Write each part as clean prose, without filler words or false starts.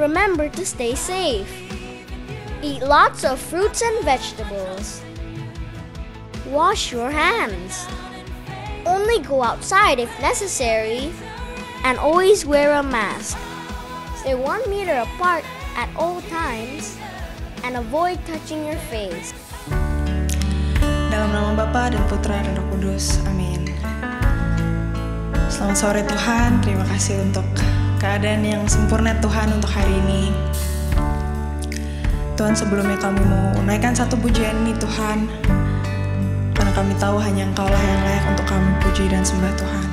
Remember to stay safe. Eat lots of fruits and vegetables. Wash your hands. Only go outside if necessary, and always wear a mask. Stay 1 meter apart at all times, and avoid touching your face. Dalam nama Bapa dan Putra dan Roh Kudus, amin. Selamat sore Tuhan, terima kasih untuk keadaan yang sempurna Tuhan untuk hari ini. Tuhan, sebelumnya kami mau naikkan satu pujian ini Tuhan, karena kami tahu hanya Engkau lah yang layak untuk kami puji dan sembah Tuhan.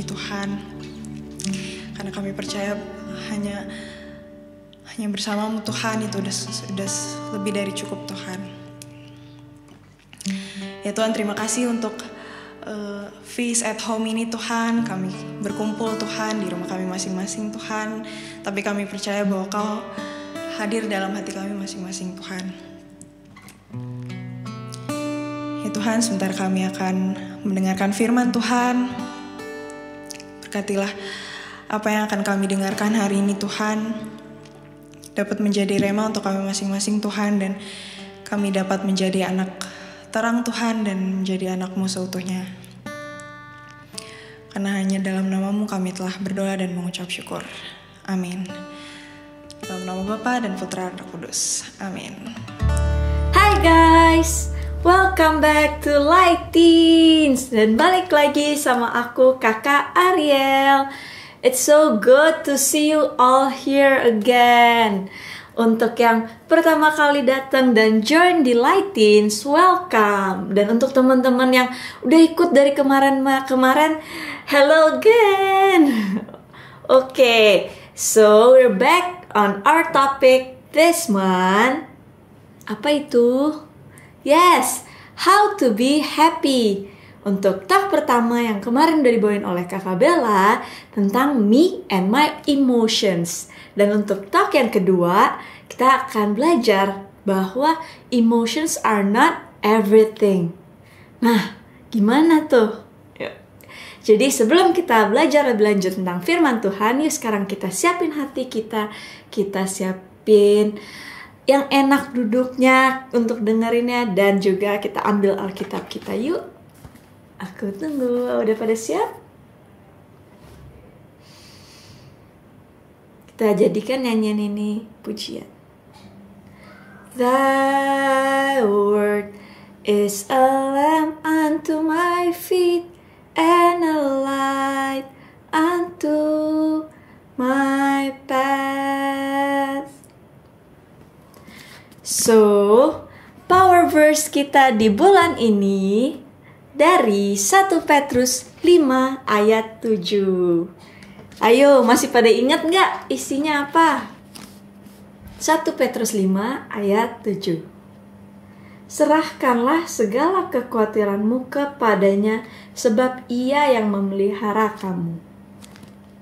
puji Tuhan. Karena kami percaya hanya bersamamu Tuhan itu udah lebih dari cukup Tuhan. Ya Tuhan, terima kasih untuk Feast at Home ini Tuhan. Kami berkumpul Tuhan di rumah kami masing-masing Tuhan, tapi kami percaya bahwa Kau hadir dalam hati kami masing-masing Tuhan. Ya Tuhan, sebentar kami akan mendengarkan firman Tuhan. Berkatilah apa yang akan kami dengarkan hari ini Tuhan, dapat menjadi rema untuk kami masing-masing Tuhan, dan kami dapat menjadi anak terang Tuhan dan menjadi anak-Mu seutuhnya. Karena hanya dalam nama-Mu kami telah berdoa dan mengucap syukur. Amin. Dalam nama Bapa dan Putra dan Roh Kudus. Amin. Hai guys, welcome back to Light Teens. Dan balik lagi sama aku, Kakak Ariel. It's so good to see you all here again. Untuk yang pertama kali datang dan join di Light Teens, welcome. Dan untuk teman-teman yang udah ikut dari kemarin, hello again. Okay, so we're back on our topic this month. Apa itu? Yes, how to be happy. Untuk talk pertama yang kemarin udah dibawain oleh Kakak Bella tentang me and my emotions. Dan untuk talk yang kedua, kita akan belajar bahwa emotions are not everything. Nah, gimana tuh? Jadi sebelum kita belajar lebih lanjut tentang firman Tuhan, yuk sekarang kita siapin hati kita siapin yang enak duduknya untuk dengerinnya, dan juga kita ambil Alkitab kita yuk. Aku tunggu, udah pada siap? Kita jadikan nyanyian ini pujian. Thy word is a lamp unto my feet and a light unto my path. So, power verse kita di bulan ini dari 1 Petrus 5 ayat 7. Ayo, masih pada ingat nggak isinya apa? 1 Petrus 5 ayat 7. Serahkanlah segala kekhawatiranmu kepadanya, sebab Ia yang memelihara kamu.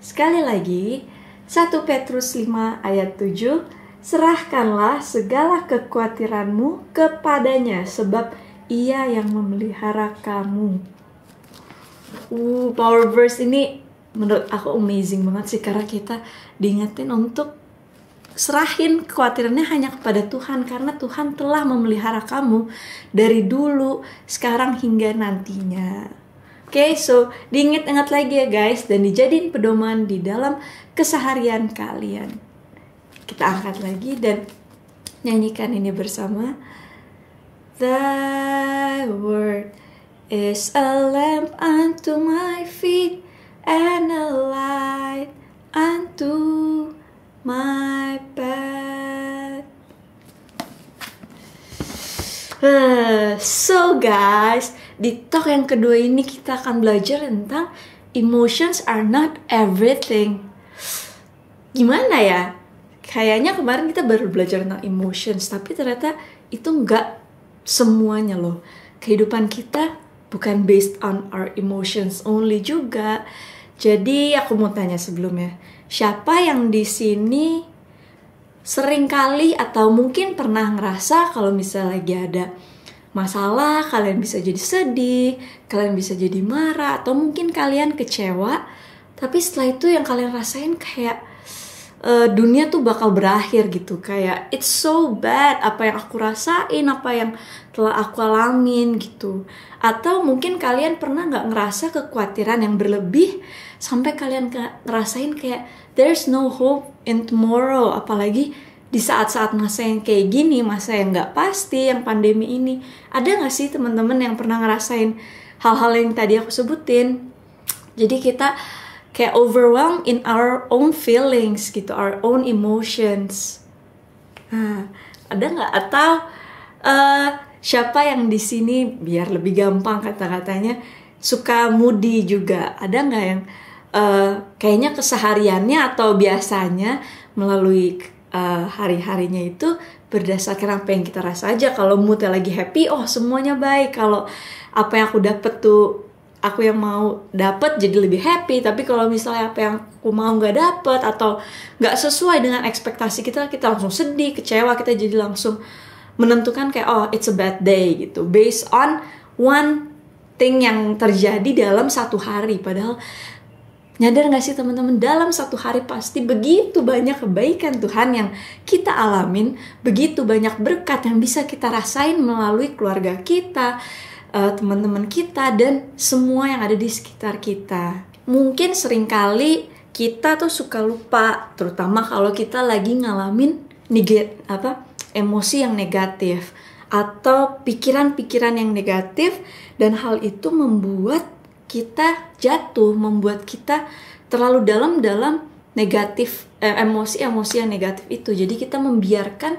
Sekali lagi, 1 Petrus 5 ayat 7. Serahkanlah segala kekhawatiranmu kepadanya, sebab Ia yang memelihara kamu. Power verse ini menurut aku amazing banget sih, karena kita diingetin untuk serahin kekhawatirannya hanya kepada Tuhan, karena Tuhan telah memelihara kamu dari dulu, sekarang hingga nantinya. Oke, so diingat-ingat lagi ya guys, dan dijadiin pedoman di dalam keseharian kalian. Kita angkat lagi dan nyanyikan ini bersama. Thy word is a lamp unto my feet and a light unto my path. So guys, di talk yang kedua ini kita akan belajar tentang emotions are not everything. Gimana ya? Kayaknya kemarin kita baru belajar tentang emotions, tapi ternyata itu enggak semuanya loh. Kehidupan kita bukan based on our emotions only juga. Jadi aku mau tanya sebelumnya, siapa yang di sini sering kali atau mungkin pernah ngerasa kalau misalnya lagi ada masalah, kalian bisa jadi sedih, kalian bisa jadi marah, atau mungkin kalian kecewa, tapi setelah itu yang kalian rasain kayak dunia tuh bakal berakhir gitu, kayak it's so bad apa yang aku rasain, apa yang telah aku alamin gitu. Atau mungkin kalian pernah gak ngerasa kekhawatiran yang berlebih sampai kalian ngerasain kayak there's no hope in tomorrow, apalagi di saat-saat masa yang kayak gini, masa yang gak pasti, yang pandemi ini. Ada gak sih teman-teman yang pernah ngerasain hal-hal yang tadi aku sebutin? Jadi kita kayak overwhelmed in our own feelings gitu, our own emotions. Nah, ada nggak? Atau siapa yang di sini biar lebih gampang kata-katanya suka moody juga? Ada nggak yang kayaknya kesehariannya atau biasanya melalui hari-harinya itu berdasarkan apa yang kita rasa aja. Kalau moodnya lagi happy, oh semuanya baik. Kalau apa yang aku dapet tuh aku yang mau dapet jadi lebih happy. Tapi kalau misalnya apa yang aku mau nggak dapet atau nggak sesuai dengan ekspektasi kita langsung sedih, kecewa. Kita jadi langsung menentukan kayak oh it's a bad day gitu, based on one thing yang terjadi dalam satu hari. Padahal nyadar gak sih teman-teman, dalam satu hari pasti begitu banyak kebaikan Tuhan yang kita alamin, begitu banyak berkat yang bisa kita rasain melalui keluarga kita, teman-teman kita, dan semua yang ada di sekitar kita. Mungkin seringkali kita tuh suka lupa, terutama kalau kita lagi ngalamin emosi yang negatif atau pikiran-pikiran yang negatif, dan hal itu membuat kita jatuh, membuat kita terlalu dalam negatif, emosi-emosi yang negatif itu. Jadi kita membiarkan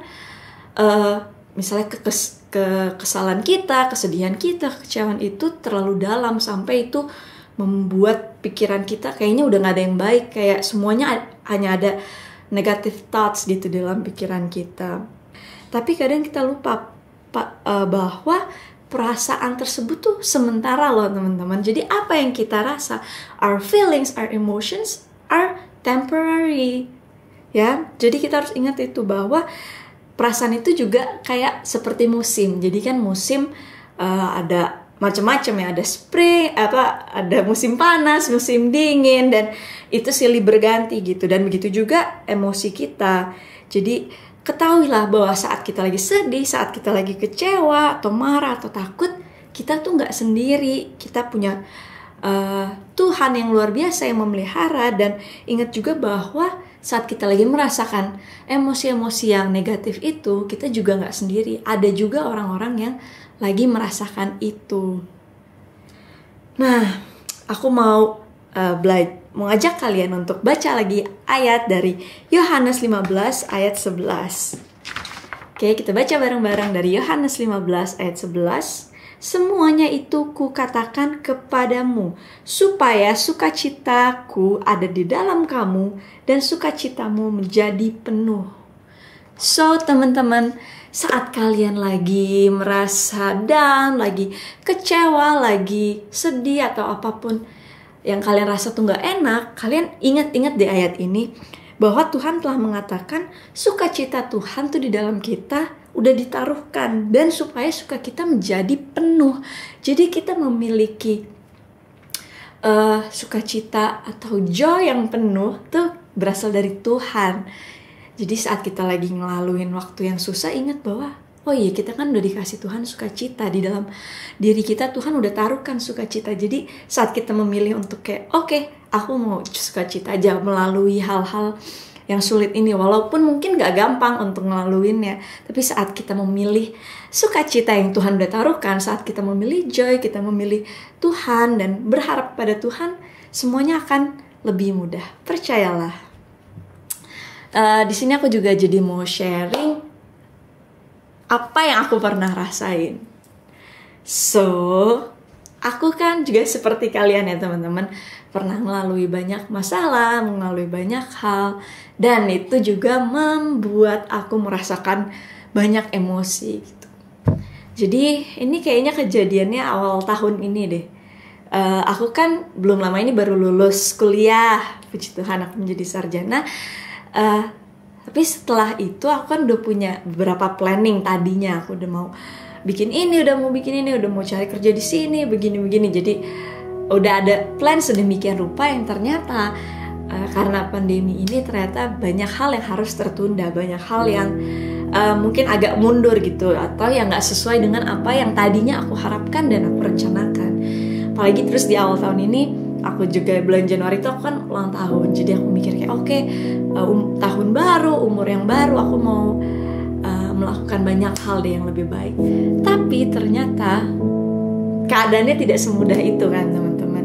misalnya kesalahan kita, kesedihan kita, kekecewaan itu terlalu dalam sampai itu membuat pikiran kita kayaknya udah gak ada yang baik, kayak semuanya hanya ada negative thoughts gitu dalam pikiran kita. Tapi kadang kita lupa bahwa perasaan tersebut tuh sementara loh teman-teman. Jadi apa yang kita rasa, our feelings, our emotions are temporary. Ya, jadi kita harus ingat itu bahwa perasaan itu juga kayak seperti musim. Jadi kan musim ada macam-macam ya, ada spring, ada musim panas, musim dingin, dan itu silih berganti gitu. Dan begitu juga emosi kita. Jadi ketahuilah bahwa saat kita lagi sedih, saat kita lagi kecewa, atau marah, atau takut, kita tuh gak sendiri. Kita punya Tuhan yang luar biasa yang memelihara. Dan ingat juga bahwa saat kita lagi merasakan emosi-emosi yang negatif itu, kita juga gak sendiri. Ada juga orang-orang yang lagi merasakan itu. Nah, aku mau mengajak kalian untuk baca lagi ayat dari Yohanes 15 ayat 11. Oke, kita baca bareng-bareng dari Yohanes 15 ayat 11. Semuanya itu kukatakan kepadamu, supaya sukacitaku ada di dalam kamu, dan sukacitamu menjadi penuh. So, teman-teman, saat kalian lagi merasa down, lagi kecewa, lagi sedih, atau apapun yang kalian rasa tuh gak enak, kalian ingat-ingat di ayat ini bahwa Tuhan telah mengatakan sukacita Tuhan tuh di dalam kita udah ditaruhkan, dan supaya sukacita menjadi penuh. Jadi kita memiliki sukacita atau joy yang penuh tuh berasal dari Tuhan. Jadi saat kita lagi ngelaluin waktu yang susah, ingat bahwa oh iya, kita kan udah dikasih Tuhan sukacita. Di dalam diri kita Tuhan udah taruhkan sukacita. Jadi saat kita memilih untuk kayak oke, aku mau sukacita aja melalui hal-hal yang sulit ini, walaupun mungkin gak gampang untuk ngelaluinnya, tapi saat kita memilih sukacita yang Tuhan udah taruhkan, saat kita memilih joy, kita memilih Tuhan dan berharap pada Tuhan, semuanya akan lebih mudah. Percayalah. Di sini aku juga jadi mau sharing apa yang aku pernah rasain. So, aku kan juga seperti kalian ya teman-teman, pernah melalui banyak masalah, melalui banyak hal, dan itu juga membuat aku merasakan banyak emosi gitu. Jadi ini kayaknya kejadiannya awal tahun ini deh. Aku kan belum lama ini baru lulus kuliah, puji Tuhan aku menjadi sarjana. Tapi setelah itu aku kan udah punya beberapa planning tadinya. Aku udah mau bikin ini, udah mau bikin ini, udah mau cari kerja di sini, begini-begini. Jadi udah ada plan sedemikian rupa yang ternyata karena pandemi ini ternyata banyak hal yang harus tertunda, banyak hal yang mungkin agak mundur gitu, atau yang gak sesuai dengan apa yang tadinya aku harapkan dan aku rencanakan. Apalagi terus di awal tahun ini aku juga bulan Januari itu aku kan ulang tahun. Jadi aku mikir kayak oke, tahun baru, umur yang baru, aku mau melakukan banyak hal deh yang lebih baik. Tapi ternyata keadaannya tidak semudah itu kan teman-teman.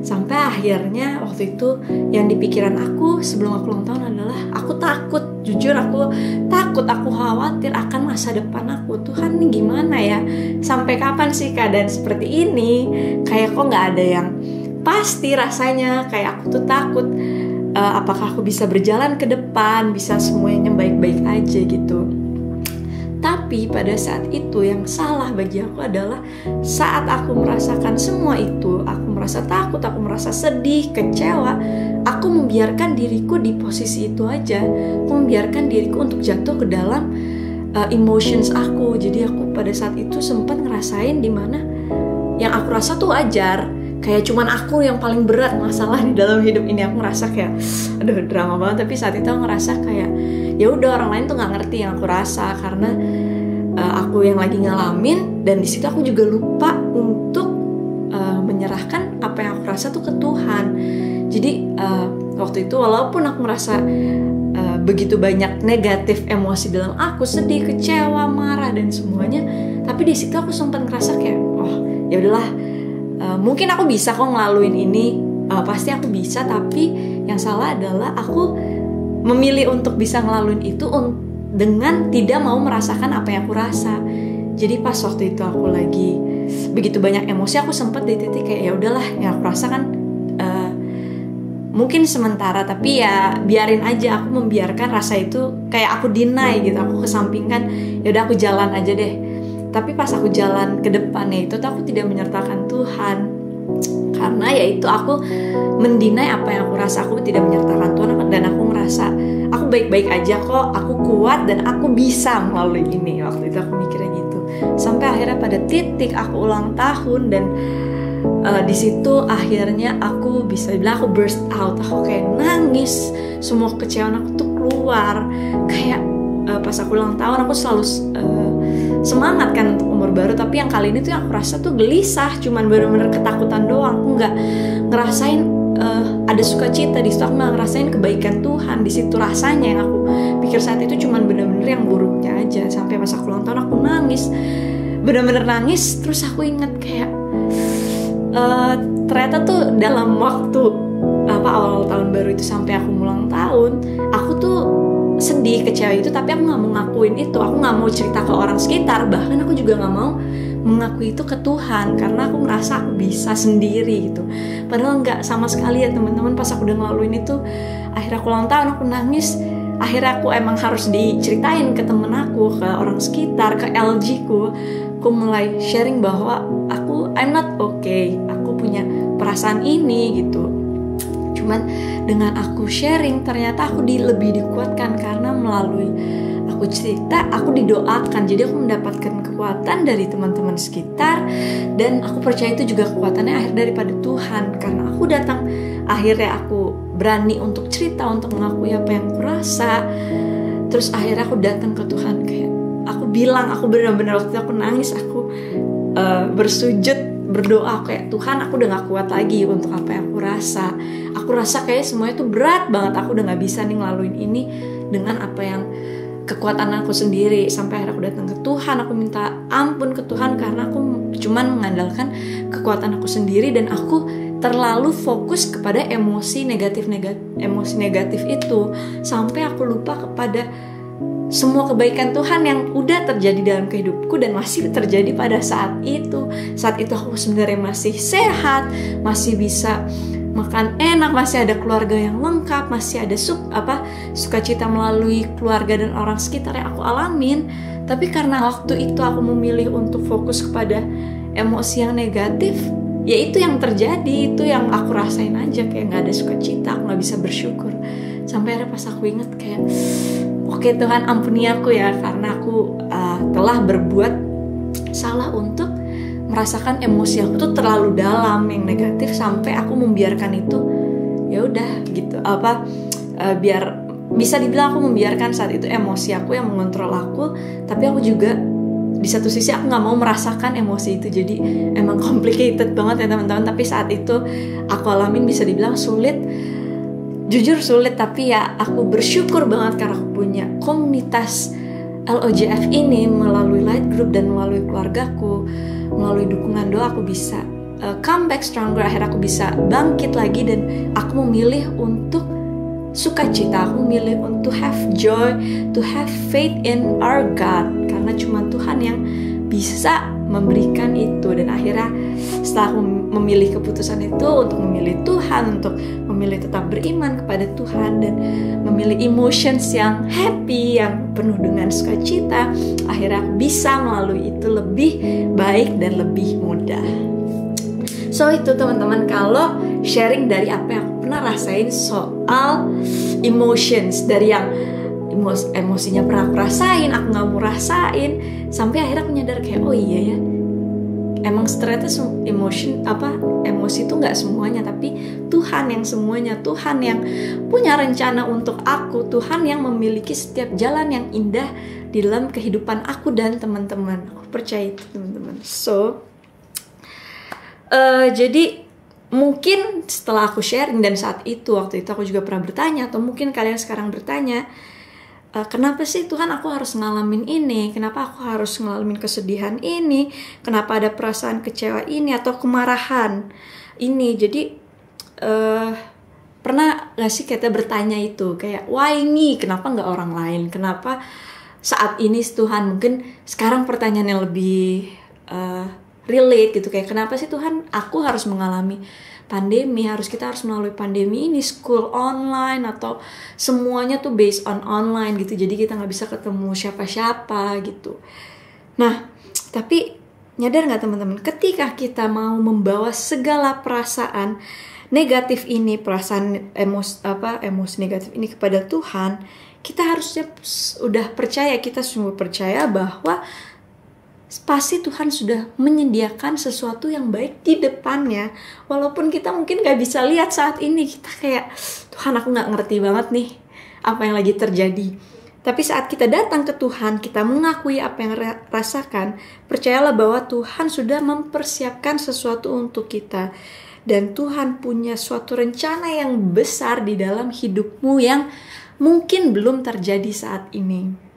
Sampai akhirnya waktu itu yang di pikiran aku sebelum aku ulang tahun adalah aku takut. Jujur aku takut, aku khawatir akan masa depan aku. Tuhan ini gimana ya? Sampai kapan sih keadaan seperti ini? Kayak kok gak ada yang pasti rasanya kayak aku tuh takut, apakah aku bisa berjalan ke depan, bisa semuanya baik-baik aja gitu. Tapi pada saat itu yang salah bagi aku adalah saat aku merasakan semua itu, aku merasa takut, aku merasa sedih, kecewa, aku membiarkan diriku di posisi itu aja. Aku membiarkan diriku untuk jatuh ke dalam emotions aku. Jadi aku pada saat itu sempat ngerasain dimana yang aku rasa tuh wajar, kayak cuman aku yang paling berat masalah di dalam hidup ini. Aku ngerasa kayak aduh drama banget, tapi saat itu aku ngerasa kayak ya udah, orang lain tuh nggak ngerti yang aku rasa karena aku yang lagi ngalamin. Dan di situ aku juga lupa untuk menyerahkan apa yang aku rasa tuh ke Tuhan. Jadi waktu itu walaupun aku merasa begitu banyak negatif emosi dalam aku, sedih, kecewa, marah dan semuanya, tapi di situ aku sempat ngerasa kayak ya udahlah, mungkin aku bisa kok ngelaluin ini, pasti aku bisa. Tapi yang salah adalah aku memilih untuk bisa ngelaluin itu dengan tidak mau merasakan apa yang aku rasa. Jadi pas waktu itu aku lagi begitu banyak emosi, aku sempat di titik kayak ya udahlah, yang aku rasakan mungkin sementara, tapi ya biarin aja. Aku membiarkan rasa itu kayak aku deny gitu, aku kesampingkan. Ya udah, aku jalan aja deh. Tapi pas aku jalan ke depannya itu tuh aku tidak menyertakan Tuhan, karena ya itu aku mendinai apa yang aku rasa. Aku tidak menyertakan Tuhan dan aku ngerasa aku baik-baik aja kok, aku kuat dan aku bisa melalui ini. Waktu itu aku mikirnya gitu. Sampai akhirnya pada titik aku ulang tahun, dan di situ akhirnya aku bisa bilang aku burst out. Aku kayak nangis, semua kecewaan aku tuh keluar. Kayak pas aku ulang tahun aku selalu semangat kan untuk umur baru, tapi yang kali ini tuh yang aku rasa tuh gelisah, cuman bener-bener ketakutan doang. Aku nggak ngerasain ada sukacita di situ, aku nggak ngerasain kebaikan Tuhan di situ. Rasanya yang aku pikir saat itu cuman bener-bener yang buruknya aja. Sampai pas aku ulang tahun aku nangis, bener-bener nangis. Terus aku inget kayak ternyata tuh dalam waktu awal tahun baru itu sampai aku ulang tahun, aku tuh sedih, kecewa itu, tapi aku nggak mau ngakuin itu. Aku nggak mau cerita ke orang sekitar, bahkan aku juga nggak mau mengakui itu ke Tuhan, karena aku merasa aku bisa sendiri gitu. Padahal nggak sama sekali ya teman-teman. Pas aku udah ngelaluin itu, akhirnya aku ulang tahun, aku nangis. Akhirnya aku emang harus diceritain ke temen aku, ke orang sekitar, ke LG ku. Aku mulai sharing bahwa I'm not okay, aku punya perasaan ini gitu. Cuman dengan aku sharing, ternyata aku lebih dikuatkan, karena melalui aku cerita, aku didoakan. Jadi aku mendapatkan kekuatan dari teman-teman sekitar, dan aku percaya itu juga kekuatannya akhir daripada Tuhan. Karena aku datang, akhirnya aku berani untuk cerita, untuk mengakui apa yang aku rasa. Terus akhirnya aku datang ke Tuhan, kayak aku bilang, aku benar-benar waktu itu aku nangis, aku bersujud, berdoa kayak Tuhan, aku udah gak kuat lagi untuk apa yang aku rasa. Aku rasa kayak semuanya tuh berat banget, aku udah gak bisa nih ngelaluin ini dengan apa yang kekuatan aku sendiri. Sampai akhirnya aku datang ke Tuhan, aku minta ampun ke Tuhan karena aku cuman mengandalkan kekuatan aku sendiri, dan aku terlalu fokus kepada emosi negatif itu, sampai aku lupa kepada semua kebaikan Tuhan yang udah terjadi dalam kehidupanku dan masih terjadi pada saat itu. Saat itu aku sebenarnya masih sehat, masih bisa makan enak, masih ada keluarga yang lengkap, masih ada sukacita melalui keluarga dan orang sekitar yang aku alamin. Tapi karena waktu itu aku memilih untuk fokus kepada emosi yang negatif, ya itu yang terjadi, itu yang aku rasain aja, kayak gak ada sukacita, aku gak bisa bersyukur. Sampai akhirnya pas aku inget kayak, oke Tuhan, ampuni aku ya, karena aku telah berbuat salah untuk merasakan emosi aku tuh terlalu dalam yang negatif, sampai aku membiarkan itu. Ya udah gitu, biar bisa dibilang aku membiarkan saat itu emosi aku yang mengontrol aku. Tapi aku juga di satu sisi aku nggak mau merasakan emosi itu. Jadi emang complicated banget ya teman-teman. Tapi saat itu aku alamin, bisa dibilang sulit. Jujur sulit, tapi ya aku bersyukur banget karena aku punya komunitas LOJF ini, melalui light group dan melalui keluargaku, melalui dukungan doa aku bisa come back stronger. Akhirnya aku bisa bangkit lagi, dan aku memilih untuk sukacita, aku memilih untuk have joy, to have faith in our God, karena cuma Tuhan yang bisa memberikan itu. Dan akhirnya setelah aku memilih keputusan itu untuk memilih Tuhan, untuk memilih tetap beriman kepada Tuhan dan memilih emotions yang happy, yang penuh dengan sukacita, akhirnya aku bisa melalui itu lebih baik dan lebih mudah. So itu teman-teman, kalau sharing dari apa yang aku pernah rasain soal emotions, dari yang emosinya pernah aku rasain, aku gak mau rasain, sampai akhirnya aku nyadar kayak oh iya ya, emang ternyata emosi itu gak semuanya, tapi Tuhan yang semuanya, Tuhan yang punya rencana untuk aku, Tuhan yang memiliki setiap jalan yang indah di dalam kehidupan aku dan teman-teman. Aku percaya itu teman-teman. So jadi mungkin setelah aku sharing dan waktu itu aku juga pernah bertanya, atau mungkin kalian sekarang bertanya, kenapa sih Tuhan aku harus ngalamin ini? Kenapa aku harus ngalamin kesedihan ini? Kenapa ada perasaan kecewa ini atau kemarahan ini? Jadi pernah gak sih kita bertanya itu, kayak why me? Kenapa gak orang lain? Kenapa saat ini Tuhan? Mungkin sekarang pertanyaan yang lebih relate gitu, kayak kenapa sih Tuhan aku harus mengalami pandemi, kita harus melalui pandemi ini, school online atau semuanya tuh based on online gitu, jadi kita nggak bisa ketemu siapa-siapa gitu. Nah, tapi nyadar nggak teman-teman, ketika kita mau membawa segala perasaan negatif ini, perasaan emosi negatif ini kepada Tuhan, kita harusnya udah percaya, kita sungguh percaya bahwa pasti Tuhan sudah menyediakan sesuatu yang baik di depannya. Walaupun kita mungkin gak bisa lihat saat ini, kita kayak Tuhan aku gak ngerti banget nih apa yang lagi terjadi. Tapi saat kita datang ke Tuhan, kita mengakui apa yang rasakan, percayalah bahwa Tuhan sudah mempersiapkan sesuatu untuk kita. Dan Tuhan punya suatu rencana yang besar di dalam hidupmu yang mungkin belum terjadi saat ini.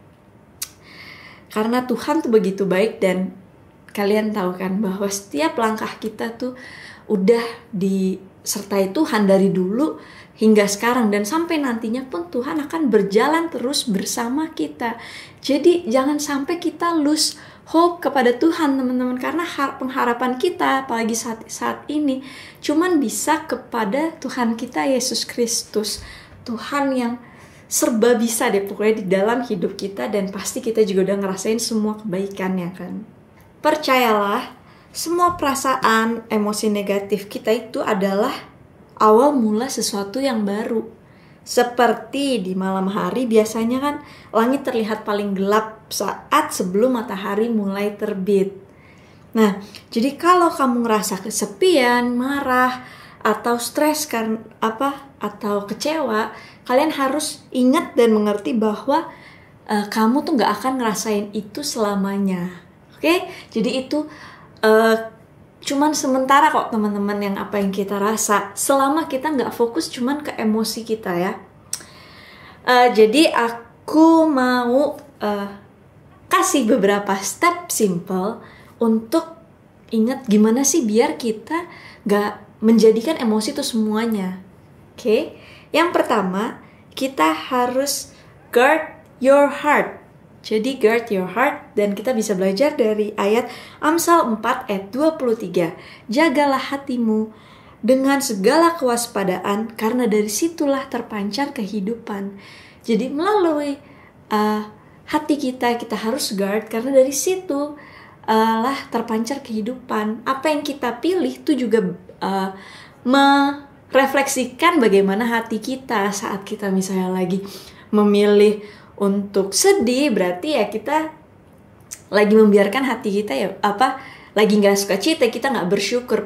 Karena Tuhan tuh begitu baik, dan kalian tahu kan bahwa setiap langkah kita tuh udah disertai Tuhan dari dulu hingga sekarang, dan sampai nantinya pun Tuhan akan berjalan terus bersama kita. Jadi jangan sampai kita lose hope kepada Tuhan teman-teman, karena pengharapan kita apalagi saat ini cuman bisa kepada Tuhan kita Yesus Kristus, Tuhan yang serba bisa deh pokoknya di dalam hidup kita, dan pasti kita juga udah ngerasain semua kebaikannya kan. Percayalah, semua perasaan, emosi negatif kita itu adalah awal mula sesuatu yang baru. Seperti di malam hari biasanya kan langit terlihat paling gelap saat sebelum matahari mulai terbit. Nah, jadi kalau kamu ngerasa kesepian, marah, atau stres karena atau kecewa, kalian harus ingat dan mengerti bahwa kamu tuh gak akan ngerasain itu selamanya. Oke? Jadi itu cuman sementara kok teman-teman, yang apa yang kita rasa, selama kita gak fokus cuman ke emosi kita ya. Jadi aku mau kasih beberapa step simple untuk ingat gimana sih biar kita gak menjadikan emosi itu semuanya. Oke? Yang pertama, kita harus guard your heart. Jadi guard your heart, dan kita bisa belajar dari ayat Amsal 4 ayat 23. Jagalah hatimu dengan segala kewaspadaan, karena dari situlah terpancar kehidupan. Jadi melalui hati kita harus guard, karena dari situ lah terpancar kehidupan. Apa yang kita pilih itu juga merefleksikan bagaimana hati kita. Saat kita misalnya lagi memilih untuk sedih, berarti ya kita lagi membiarkan hati kita lagi nggak suka cita, kita nggak bersyukur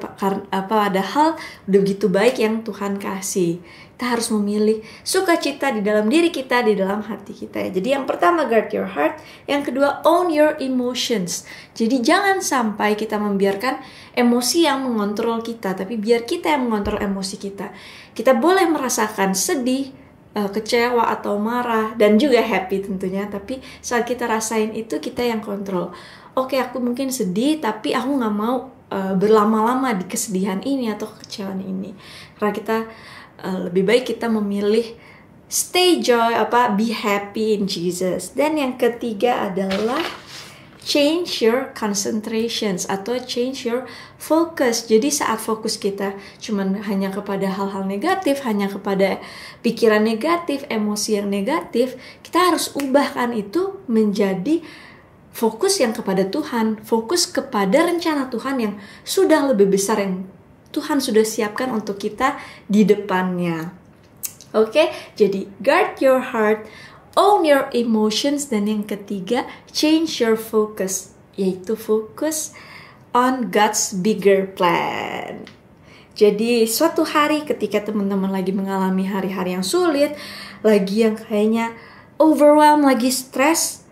padahal udah begitu baik yang Tuhan kasih. Kita harus memilih sukacita di dalam diri kita, di dalam hati kita. Jadi yang pertama guard your heart, yang kedua own your emotions. Jadi jangan sampai kita membiarkan emosi yang mengontrol kita, tapi biar kita yang mengontrol emosi kita. Kita boleh merasakan sedih, kecewa atau marah, dan juga happy tentunya, tapi saat kita rasain itu kita yang kontrol. Oke, aku mungkin sedih, tapi aku gak mau berlama-lama di kesedihan ini atau kekecewaan ini. Karena kita lebih baik kita memilih stay joy, be happy in Jesus. Dan yang ketiga adalah change your concentrations atau change your focus. Jadi saat fokus kita cuman hanya kepada hal-hal negatif, hanya kepada pikiran negatif, emosi yang negatif, kita harus ubahkan itu menjadi fokus yang kepada Tuhan, fokus kepada rencana Tuhan yang sudah lebih besar, yang Tuhan sudah siapkan untuk kita di depannya. Oke, jadi guard your heart, own your emotions, dan yang ketiga, change your focus, yaitu fokus on God's bigger plan. Jadi suatu hari ketika teman-teman lagi mengalami hari-hari yang sulit, lagi yang kayaknya overwhelmed, lagi stres,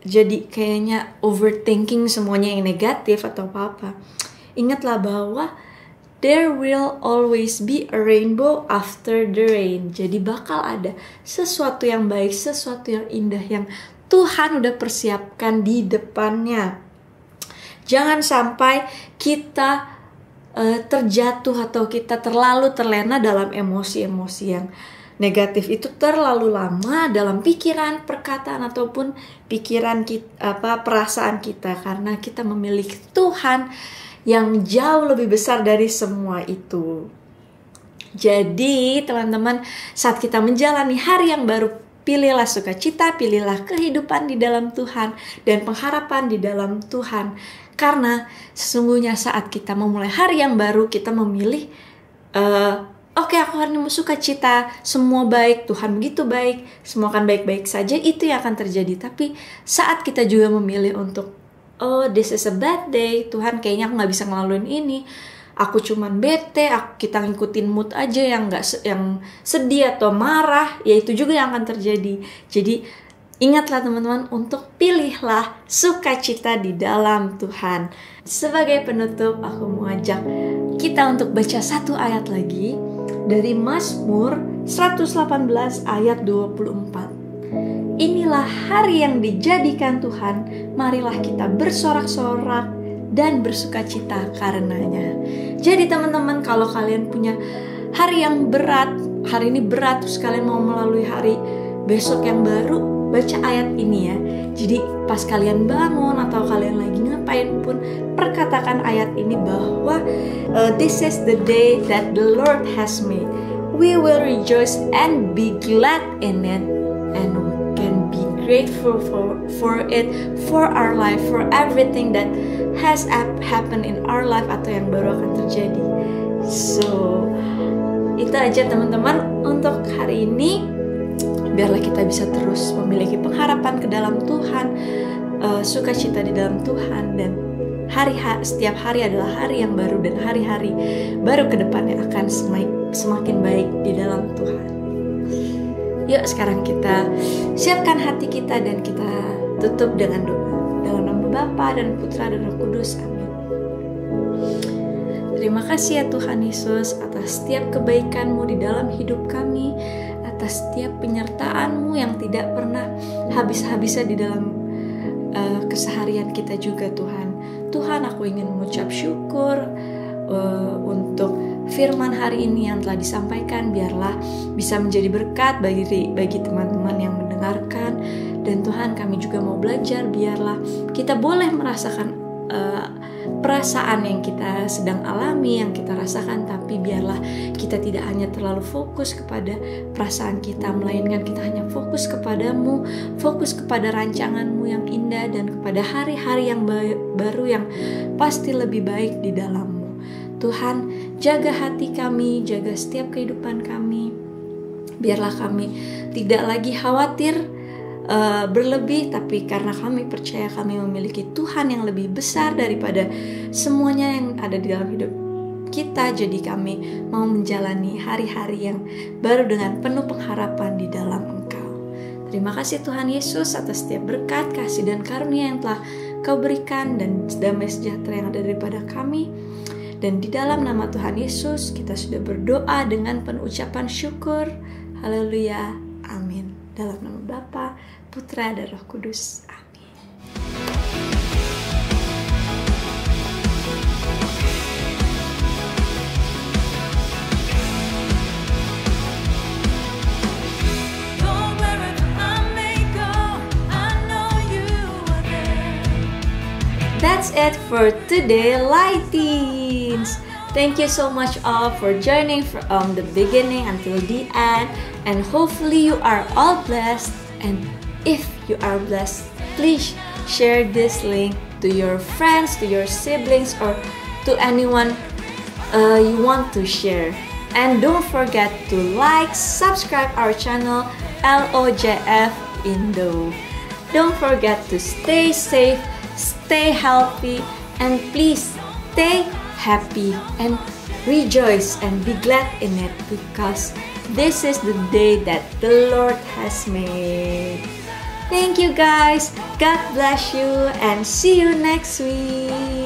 jadi kayaknya overthinking semuanya yang negatif atau apa-apa, ingatlah bahwa there will always be a rainbow after the rain. Jadi bakal ada sesuatu yang baik, sesuatu yang indah yang Tuhan udah persiapkan di depannya. Jangan sampai kita terjatuh atau kita terlalu terlena dalam emosi-emosi yang negatif itu terlalu lama dalam pikiran, perkataan ataupun pikiran kita, perasaan kita, karena kita memiliki Tuhan yang jauh lebih besar dari semua itu. Jadi teman-teman, saat kita menjalani hari yang baru, pilihlah sukacita, pilihlah kehidupan di dalam Tuhan dan pengharapan di dalam Tuhan. Karena sesungguhnya saat kita memulai hari yang baru, kita memilih oke, aku hari ini sukacita, semua baik, Tuhan begitu baik, semua akan baik-baik saja, itu yang akan terjadi. Tapi saat kita juga memilih untuk this is a bad day, Tuhan kayaknya aku gak bisa ngelaluin ini, aku cuman bete, kita ngikutin mood aja yang sedih atau marah, ya itu juga yang akan terjadi. Jadi ingatlah teman-teman untuk pilihlah sukacita di dalam Tuhan. Sebagai penutup, aku mau ajak kita untuk baca satu ayat lagi dari Mazmur 118 ayat 24. Inilah hari yang dijadikan Tuhan, marilah kita bersorak-sorak dan bersukacita karenanya. Jadi teman-teman, kalau kalian punya hari yang berat, hari ini berat, terus kalian mau melalui hari besok yang baru, baca ayat ini ya. Jadi pas kalian bangun atau kalian lagi ngapain pun, perkatakan ayat ini bahwa this is the day that the Lord has made. We will rejoice and be glad in it, and we can be grateful for it, for our life, for everything that has happened in our life atau yang baru akan terjadi. So itu aja teman-teman untuk hari ini. Biarlah kita bisa terus memiliki pengharapan ke dalam Tuhan, sukacita di dalam Tuhan, dan setiap hari adalah hari yang baru, dan hari-hari baru ke depannya akan semakin baik di dalam Tuhan. Yuk sekarang kita siapkan hati kita dan kita tutup dengan doa. Dalam nama Bapa dan Putra dan Roh Kudus, amin. Terima kasih ya Tuhan Yesus atas setiap kebaikan-Mu di dalam hidup kami, atas setiap penyertaan-Mu yang tidak pernah habis-habisnya di dalam keseharian kita juga Tuhan. Tuhan, aku ingin mengucap syukur untuk firman hari ini yang telah disampaikan. Biarlah bisa menjadi berkat bagi teman-teman yang mendengarkan. Dan Tuhan, kami juga mau belajar, biarlah kita boleh merasakan perasaan yang kita sedang alami, yang kita rasakan, tapi biarlah kita tidak hanya terlalu fokus kepada perasaan kita, melainkan kita hanya fokus kepadamu, fokus kepada rancanganmu yang indah, dan kepada hari-hari yang baru yang pasti lebih baik di dalammu. Tuhan, jaga hati kami, jaga setiap kehidupan kami. Biarlah kami tidak lagi khawatir berlebih, tapi karena kami percaya kami memiliki Tuhan yang lebih besar daripada semuanya yang ada di dalam hidup kita. Jadi kami mau menjalani hari-hari yang baru dengan penuh pengharapan di dalam Engkau. Terima kasih Tuhan Yesus atas setiap berkat, kasih dan karunia yang telah Kau berikan, dan damai sejahtera yang ada daripada kami. Dan di dalam nama Tuhan Yesus kita sudah berdoa dengan penuh ucapan syukur. Haleluya, amin. Dalam nama Bapa, Putra dan Roh Kudus. Amin. it for today, Lighteens. Thank you so much all for joining from the beginning until the end, and hopefully you are all blessed. And if you are blessed, please share this link to your friends, to your siblings, or to anyone you want to share. And don't forget to like, subscribe our channel LOJF Indo. Don't forget to stay safe, stay healthy, and please stay happy and rejoice and be glad in it, because this is the day that the Lord has made. Thank you guys. God bless you and see you next week.